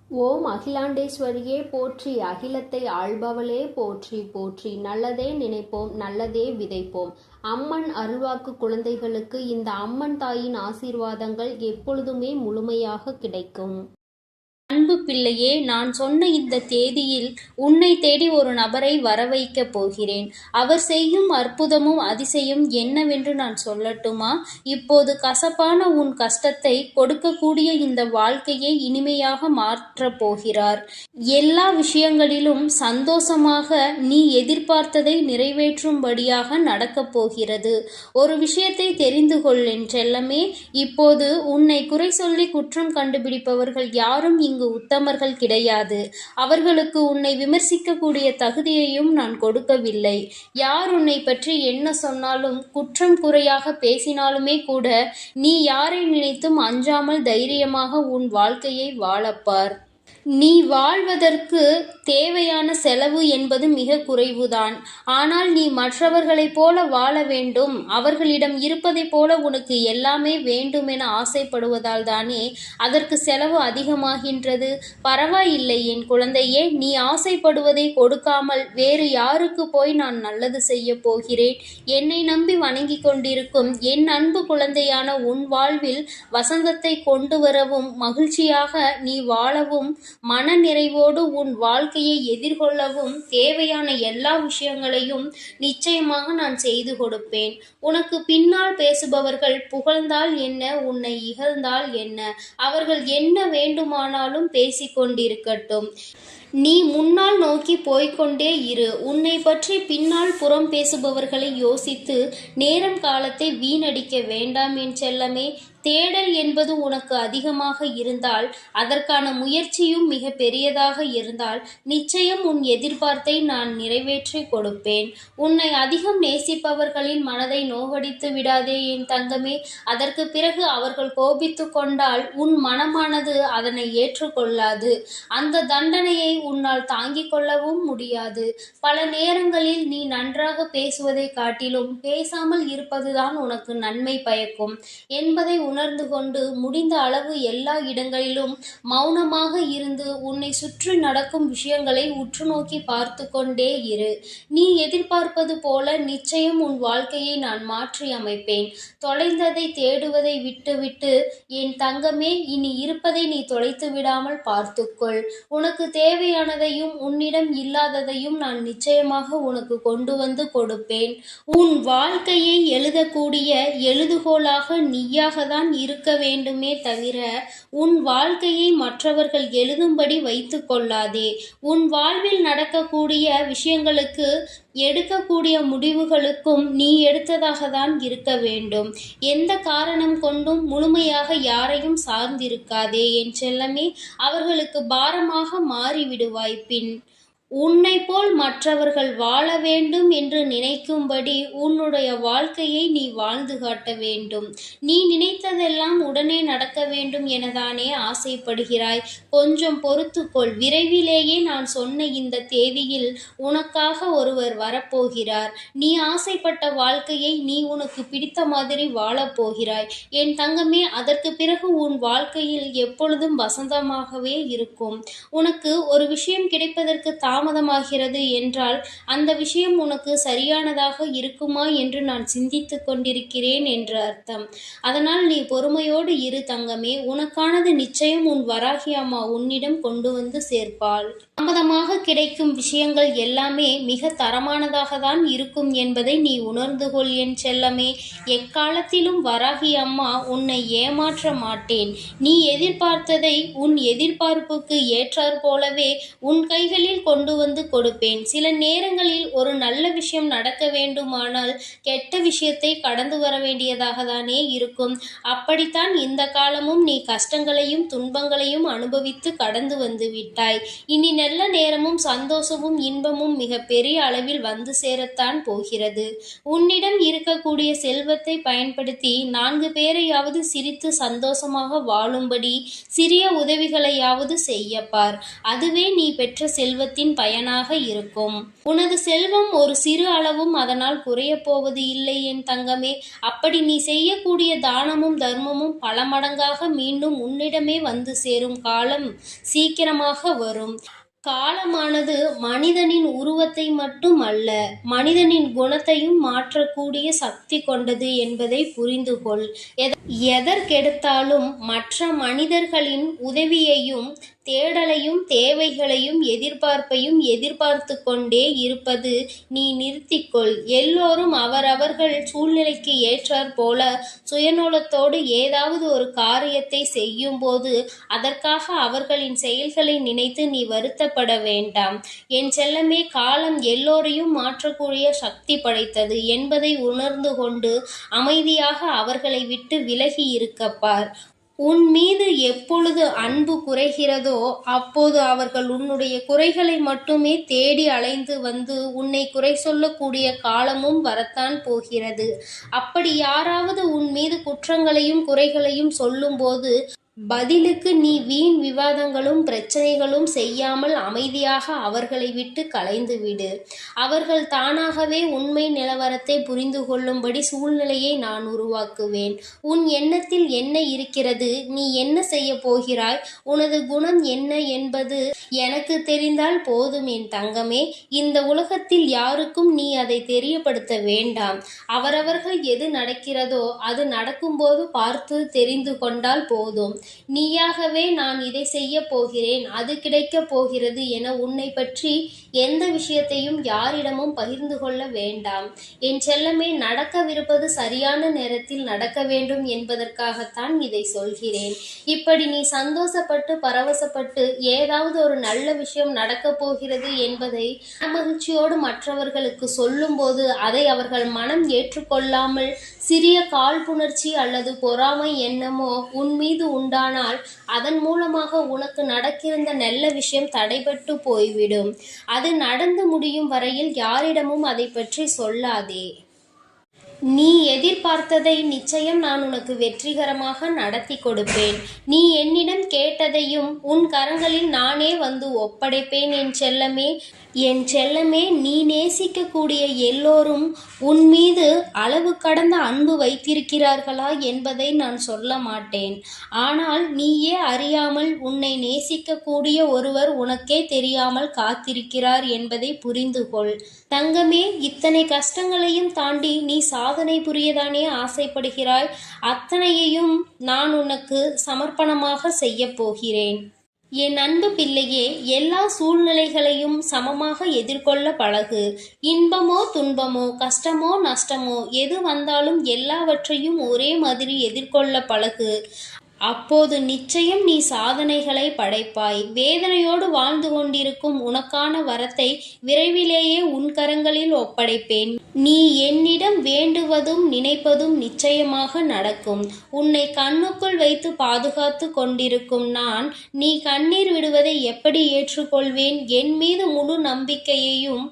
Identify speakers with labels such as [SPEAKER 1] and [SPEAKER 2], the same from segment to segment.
[SPEAKER 1] ஓம் அகிலாண்டேஸ்வரியே போற்றி, அகிலத்தை ஆள்பவளே போற்றி போற்றி. நல்லதே நினைப்போம், நல்லதே விதைப்போம். அம்மன் அருள்வாக்கு குழந்தைகளுக்கு இந்த அம்மன் தாயின் ஆசீர்வாதங்கள் எப்பொழுதுமே முழுமையாக கிடைக்கும்.
[SPEAKER 2] அன்பு பிள்ளையே, நான் சொன்ன இந்த தேதியில் உன்னை தேடி ஒரு நபரை வரவைக்கப் போகிறேன். அவர் செய்யும் அற்புதமும் அதிசயம் என்னவென்று நான் சொல்லட்டுமா? இப்போது கசப்பான உன் கஷ்டத்தை கொடுக்கக்கூடிய இந்த வாழ்க்கையை இனிமையாக மாற்றப் போகிறார். எல்லா விஷயங்களிலும் சந்தோஷமாக நீ எதிர்பார்த்ததை நிறைவேற்றும்படியாக நடக்கப் போகிறது. ஒரு விஷயத்தை தெரிந்து கொள் என் செல்லமே. இப்போது உன்னை குறை சொல்லி குற்றம் கண்டுபிடிப்பவர்கள் யாரும் இங்கு உத்தமர்கள் கிடையாது. அவர்களுக்கு உன்னை விமர்சிக்கக்கூடிய தகுதியையும் நான் கொடுக்கவில்லை. யார் உன்னை பற்றி என்ன சொன்னாலும், குற்றம் குறையாக பேசினாலுமே கூட நீ யாரை நினைத்தும் அஞ்சாமல் தைரியமாக உன் வாழ்க்கையை வாழப்பார். நீ வாழ்வதற்கு தேவையான செலவு என்பது மிக குறைவுதான். ஆனால் நீ மற்றவர்களைப் போல வாழ வேண்டும், அவர்களிடம் இருப்பதைப் போல உனக்கு எல்லாமே வேண்டுமென ஆசைப்படுவதால் தானே அதற்கு செலவு அதிகமாகின்றது. பரவாயில்லை என் குழந்தையே, நீ ஆசைப்படுவதை கொடுக்காமல் வேறு யாருக்கு போய் நான் நல்லது செய்ய போகிறேன்? என்னை நம்பி வணங்கி கொண்டிருக்கும் என் அன்பு குழந்தையான உன் வாழ்வில் வசந்தத்தை கொண்டு வரவும், மகிழ்ச்சியாக நீ வாழவும், மன நிறைவோடு உன் வாழ்க்கையை எதிர்கொள்ளவும் தேவையான எல்லா விஷயங்களையும் நிச்சயமாக நான் செய்து கொடுப்பேன். உனக்கு பின்னால் பேசுபவர்கள் புகழ்ந்தால் என்ன, உன்னை இகழ்ந்தால் என்ன, அவர்கள் என்ன வேண்டுமானாலும் பேசிக்கொண்டிருக்கட்டும். நீ முன்னால் நோக்கி போய்கொண்டே இரு. உன்னை பற்றி பின்னால் புறம் பேசுபவர்களை யோசித்து நேரம் காலத்தை வீணடிக்க வேண்டாம் என் செல்லமே. தேடல் என்பது உனக்கு அதிகமாக இருந்தால், அதற்கான முயற்சியும் மிக பெரியதாக இருந்தால், நிச்சயம் உன் எதிர்பார்த்தை நான் நிறைவேற்றி கொடுப்பேன். உன்னை அதிகம் நேசிப்பவர்களின் மனதை நோகடித்து விடாதே என் தங்கமே. அதற்கு பிறகு அவர்கள் கோபித்து கொண்டால் உன் மனமானது அதனை ஏற்றுக்கொள்ளாது. அந்த தண்டனையை உன்னால் தாங்கிக் கொள்ளவும் முடியாது. பல நேரங்களில் நீ நன்றாக பேசுவதை காட்டிலும் பேசாமல் இருப்பதுதான் உனக்கு நன்மை பயக்கும் என்பதை உணர்ந்து கொண்டு முடிந்த அளவு எல்லா இடங்களிலும் மௌனமாக இருந்து உன்னை சுற்றி நடக்கும் விஷயங்களை உற்று நோக்கி பார்த்து கொண்டே இரு. நீ எதிர்பார்ப்பது போல நிச்சயம் உன் வாழ்க்கையை நான் மாற்றி அமைப்பேன். தொலைந்ததை தேடுவதை விட்டுவிட்டு என் தங்கமே, இனி இருப்பதை நீ தொலைத்து விடாமல் பார்த்துக்கொள். உனக்கு தேவையானதையும் உன்னிடம் இல்லாததையும் நான் நிச்சயமாக உனக்கு கொண்டு வந்து கொடுப்பேன். உன் வாழ்க்கையை எழுதக்கூடிய எழுதுகோலாக நீயாக தான் இருக்க வேண்டுமே தவிர உன் வாழ்க்கையை மற்றவர்கள் எழுதும்படி வைத்து கொள்ளாதே. உன் வாழ்வில் நடக்கக்கூடிய விஷயங்களுக்கு, எடுக்கக்கூடிய முடிவுகளுக்கும் நீ எடுத்ததாக தான் இருக்க வேண்டும். எந்த காரணம் கொண்டும் முழுமையாக யாரையும் சார்ந்திருக்காதே என் செல்லமே. அவர்களுக்கு பாரமாக மாறிவிடுவாய். பின் உன்னை போல் மற்றவர்கள் வாழ வேண்டும் என்று நினைக்கும்படி உன்னுடைய வாழ்க்கையை நீ வாழ்ந்து காட்ட வேண்டும். நீ நினைத்ததெல்லாம் உடனே நடக்க வேண்டும் எனதானே ஆசைப்படுகிறாய்? கொஞ்சம் பொறுத்துக்கொள். விரைவிலேயே நான் சொன்ன இந்த தேதியில் உனக்காக ஒருவர் வரப்போகிறார். நீ ஆசைப்பட்ட வாழ்க்கையை நீ உனக்கு பிடித்த மாதிரி வாழப்போகிறாய் என் தங்கமே. அதற்கு பிறகு உன் வாழ்க்கையில் எப்பொழுதும் வசந்தமாகவே இருக்கும். உனக்கு ஒரு விஷயம் கிடைப்பதற்கு தாமதமாகிறது என்றால் அந்த விஷயம் உனக்கு சரியானதாக இருக்குமா என்று நான் சிந்தித்து கொண்டிருக்கிறேன் என்று அர்த்தம். அதனால் நீ பொறுமையோடு இரு தங்கமே. உனக்கானது நிச்சயம் உன் வராகி அம்மா உன்னிடம் கொண்டு வந்து சேர்ப்பாள். தாமதமாக கிடைக்கும் விஷயங்கள் எல்லாமே மிக தரமானதாக தான் இருக்கும் என்பதை நீ உணர்ந்து கொள் என் செல்லமே. எக்காலத்திலும் வராகி அம்மா உன்னை ஏமாற்ற மாட்டேன். நீ எதிர்பார்த்ததை உன் எதிர்பார்ப்புக்கு ஏற்றாற் போலவே உன் கைகளில் கொண்டு வந்து கொடுப்பேன். சில நேரங்களில் ஒரு நல்ல விஷயம் நடக்க வேண்டுமானால் கெட்ட விஷயத்தை கடந்து வர வேண்டியதாக தானே இருக்கும். அப்படித்தான் இந்த காலமும் நீ கஷ்டங்களையும் துன்பங்களையும் அனுபவித்து கடந்து வந்து விட்டாய். இனி நல்ல நேரமும் சந்தோஷமும் இன்பமும் மிக பெரிய அளவில் வந்து சேரத்தான் போகிறது. உன்னிடம் இருக்கக்கூடிய செல்வத்தை பயன்படுத்தி 4 பேரையாவது சிரித்து சந்தோஷமாக வாழும்படி சிறிய உதவிகளையாவது செய்யப்பார். அதுவே நீ பெற்ற செல்வத்தின் பயனாக இருக்கும். உனது செல்வம் ஒரு சிறு அளவும் அதனால் குறையப் போவது இல்லை என் தங்கமே. அப்படி நீ செய்யக்கூடிய தானமும் தர்மமும் பல மடங்காக மீண்டும் உன்னிடமே வந்து சேரும் காலம் சீக்கிரமாக வரும். காலமானது மனிதனின் உருவத்தை மட்டும் அல்ல, மனிதனின் குணத்தையும் மாற்றக்கூடிய சக்தி கொண்டது என்பதை புரிந்து கொள். எதற்கெடுத்தாலும் மற்ற மனிதர்களின் உதவியையும் தேடலையும் தேவைகளையும் எதிர்பார்ப்பையும் எதிர்பார்த்து கொண்டே இருப்பது நீ நிறுத்திக்கொள். எல்லோரும் அவரவர்கள் சூழ்நிலைக்கு ஏற்றாற் போல சுயநலத்தோடு ஏதாவது ஒரு காரியத்தை செய்யும் போது அதற்காக அவர்களின் செயல்களை நினைத்து நீ வருத்தப்பட வேண்டாம். என் செல்லமே, காலம் எல்லோரையும் மாற்றக்கூடிய சக்தி படைத்தது என்பதை உணர்ந்து கொண்டு அமைதியாக அவர்களை விட்டு விலகி இருக்கப்பார். உன் மீது எப்பொழுது அன்பு குறைகிறதோ அப்போது அவர்கள் உன்னுடைய குறைகளை மட்டுமே தேடி அலைந்து வந்து உன்னை குறை சொல்லக்கூடிய காலமும் வரத்தான் போகிறது. அப்படி யாராவது உன் மீது குற்றங்களையும் குறைகளையும் சொல்லும்போது பதிலுக்கு நீ வீண் விவாதங்களும் பிரச்சனைகளும் செய்யாமல் அமைதியாக அவர்களை விட்டு கலைந்து விடு. அவர்கள் தானாகவே உண்மை நிலவரத்தை புரிந்து கொள்ளும்படி சூழ்நிலையை நான் உருவாக்குவேன். உன் எண்ணத்தில் என்ன இருக்கிறது, நீ என்ன செய்ய போகிறாய், உனது குணம் என்ன என்பது எனக்கு தெரிந்தால் போதும் என் தங்கமே. இந்த உலகத்தில் யாருக்கும் நீ அதை தெரியப்படுத்த வேண்டாம். அவரவர்கள் எது நடக்கிறதோ அது நடக்கும்போது பார்த்து தெரிந்து கொண்டால் போதும். நீயாகவே நான் இதை செய்ய போகிறேன், அது கிடைக்கப் போகிறது என உன்னை பற்றி எந்த விஷயத்தையும் யாரிடமும் பகிர்ந்து கொள்ள வேண்டாம். என் செல்லமே, நடக்கவிருப்பது சரியான நேரத்தில் நடக்க வேண்டும் என்பதற்காகத்தான் இதை சொல்கிறேன். இப்படி நீ சந்தோஷப்பட்டு பரவசப்பட்டு ஏதாவது ஒரு நல்ல விஷயம் நடக்கப் போகிறது என்பதை மகிழ்ச்சியோடு மற்றவர்களுக்கு சொல்லும்போது அதை அவர்கள் மனம் ஏற்றுக்கொள்ளாமல் சிறிய காழ்ப்புணர்ச்சி அல்லது பொறாமை எண்ணமோ உன் மீது உண்டானால் அதன் மூலமாக உனக்கு நடக்கிருந்த நல்ல விஷயம் தடைபட்டு போய்விடும். அது நடந்து முடியும் வரையில் யாரிடமும் அதை பற்றி சொல்லாதே. நீ எதிர்பார்த்ததை நிச்சயம் நான் உனக்கு வெற்றிகரமாக நடத்தி கொடுப்பேன். நீ என்னிடம் கேட்டதையும் உன் கரங்களில் நானே வந்து ஒப்படைப்பேன் என் செல்லமே. என் செல்லமே, நீ நேசிக்கக்கூடிய எல்லோரும் உன் மீது அளவு கடந்த அன்பு வைத்திருக்கிறார்களா என்பதை நான் சொல்ல மாட்டேன். ஆனால் நீயே அறியாமல் உன்னை நேசிக்கக்கூடிய ஒருவர் உனக்கே தெரியாமல் காத்திருக்கிறார் என்பதை புரிந்து கொள். தங்கமே, இத்தனை கஷ்டங்களையும் தாண்டி நீ சாதனை புரியதானே ஆசைப்படுகிறாய். அத்தனையையும் நான் உனக்கு சமர்ப்பணமாக செய்ய போகிறேன். என் அன்பு பிள்ளையே, எல்லா சூழ்நிலைகளையும் சமமாக எதிர்கொள்ள பழகு. இன்பமோ துன்பமோ கஷ்டமோ நஷ்டமோ எது வந்தாலும் எல்லாவற்றையும் ஒரே மாதிரி எதிர்கொள்ள பழகு. அப்போது நிச்சயம் நீ சாதனைகளை படைப்பாய். வேதனையோடு வாழ்ந்து கொண்டிருக்கும் உனக்கான வரத்தை விரைவிலேயே உன் கரங்களில் ஒப்படைப்பேன். நீ என்னிடம் வேண்டுவதும் நினைப்பதும் நிச்சயமாக நடக்கும். உன்னை கண்ணுக்குள் வைத்து பாதுகாத்து கொண்டிருக்கும் நான் நீ கண்ணீர் விடுவதை எப்படி ஏற்றுக்கொள்வேன்? என் மீது முழு நம்பிக்கையையும்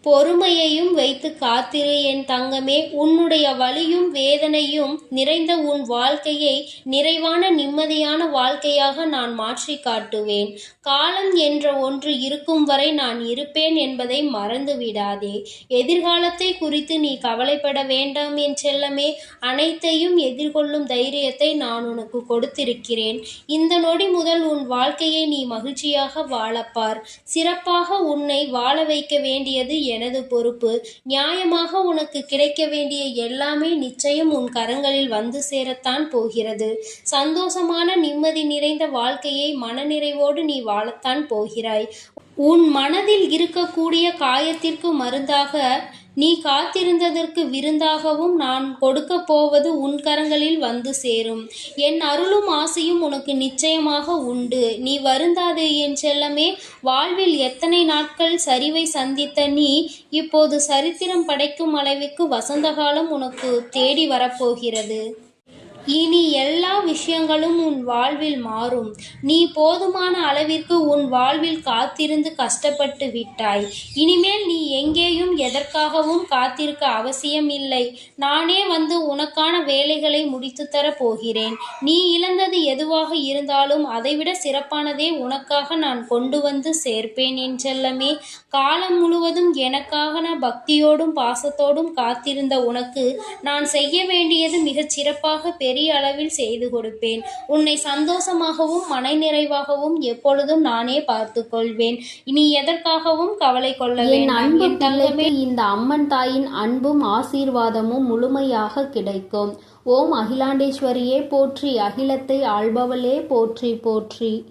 [SPEAKER 2] பொறுமையையும் வைத்து காத்திரு என் தங்கமே. உன்னுடைய வலியும் வேதனையும் நிறைந்த உன் வாழ்க்கையை நிறைவான நிம்மதியான வாழ்க்கையாக நான் மாற்றி காட்டுவேன். காலம் என்ற ஒன்று இருக்கும் வரை நான் இருப்பேன் என்பதை மறந்து விடாதே. எதிர்காலத்தை குறித்து நீ கவலைப்பட வேண்டாம் என் செல்லமே. அனைத்தையும் எதிர்கொள்ளும் தைரியத்தை நான் உனக்கு கொடுத்திருக்கிறேன். இந்த நொடி முதல் உன் வாழ்க்கையை நீ மகிழ்ச்சியாக வாழப்பார். சிறப்பாக உன்னை வாழ வைக்க வேண்டியது எனது பொறுப்பு. நியாயமாக உனக்கு கிடைக்க வேண்டிய எல்லாமே நிச்சயம் உன் கரங்களில் வந்து சேரத்தான் போகிறது. சந்தோஷமான நிம்மதி நிறைந்த வாழ்க்கையை மனநிறைவோடு நீ வாழத்தான் போகிறாய். உன் மனதில் இருக்கக்கூடிய காயத்திற்கு மருந்தாக நீ காத்திருந்ததற்கு விருந்தாகவும் நான் கொடுக்க போவது உன் கரங்களில் வந்து சேரும். என் அருளும் ஆசையும் உனக்கு நிச்சயமாக உண்டு. நீ வருந்தாதே என் செல்லமே. வாழ்வில் எத்தனை நாட்கள் சரிவை சந்தித்த நீ இப்போது சரித்திரம் படைக்கும் அளவுக்கு வசந்த காலம் உனக்கு தேடி வரப்போகிறது. இனி எல்லா விஷயங்களும் உன் வாழ்வில் மாறும். நீ போதுமான அளவிற்கு உன் வாழ்வில் காத்திருந்து கஷ்டப்பட்டு விட்டாய். இனிமேல் நீ எங்கேயும் எதற்காகவும் காத்திருக்க அவசியம் இல்லை. நானே வந்து உனக்கான வேலைகளை முடித்து தரப் போகிறேன். நீ இழந்தது எதுவாக இருந்தாலும் அதைவிட சிறப்பானதே உனக்காக நான் கொண்டு வந்து சேர்ப்பேன் என் செல்லமே. காலம் முழுவதும் எனக்காக பக்தியோடும் பாசத்தோடும் காத்திருந்த உனக்கு நான் செய்ய வேண்டியது மிகச் சிறப்பாக பெரிய அளவில் செய்து கொடுப்பேன். உன்னை சந்தோஷமாகவும் மனநிறைவாகவும் எப்பொழுதும் நானே பார்த்து கொள்வேன். நீ எதற்காகவும் கவலை கொள்ள வேண்டாம் என் தங்கமே.
[SPEAKER 1] இந்த அம்மன் தாயின் அன்பும் ஆசீர்வாதமும் முழுமையாக கிடைக்கும். ஓம் அகிலாண்டேஸ்வரியே போற்றி, அகிலத்தை ஆள்பவளே போற்றி போற்றி.